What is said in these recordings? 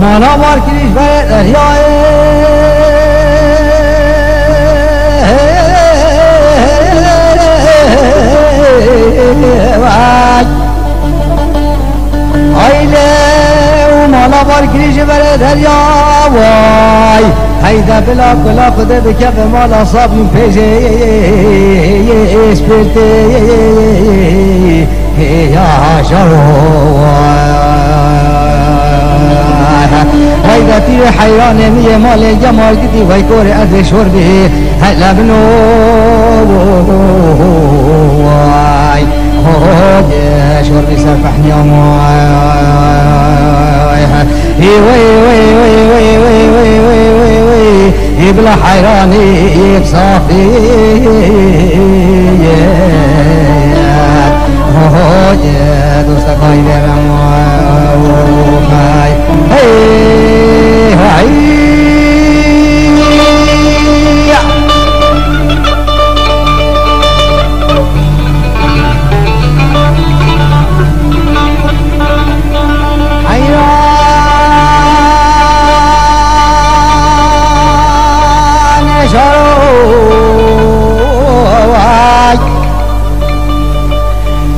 مالا بار کریش بر دریای آیله و مالا بار کریش بر دریا وای هیدا بلا بلا خدا بکه به مالا صابیم پیشه اسپرته یا شروع هيدا في حيران مية مال جمال جدي ويكور أدري شربه هلا بنو واي هوجي شربي سرفحني وي وي وي وي وي وي وي وي وي وي يبلا حيراني يبصافي هوجي دوستا قايدة رموي هاي هاي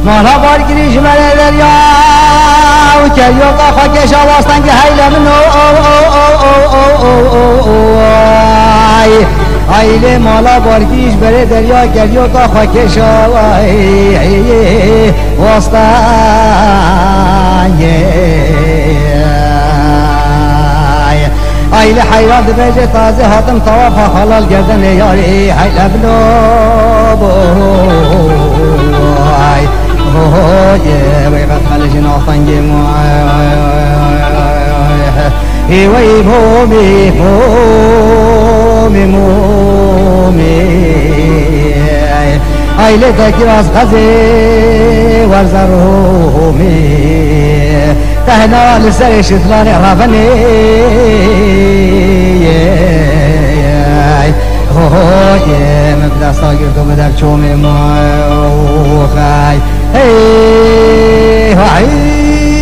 مالا بار گریش مره دریا و کریوقا خاکش آواستن که حیله منو حیله مالا بار گریش بره دریا کریوقا خاکش آواستن حیله حیران دبیجه تازه هاتم طوافا خلال گردن یاری حیله منو yeah, we got Malaysian off and game. Hey, wait, I let the kiras Ghazi was a room. Tahna, the Serish is running Ravani. Oh, yeah, maybe that's all you do with that show me more. Hey, hi.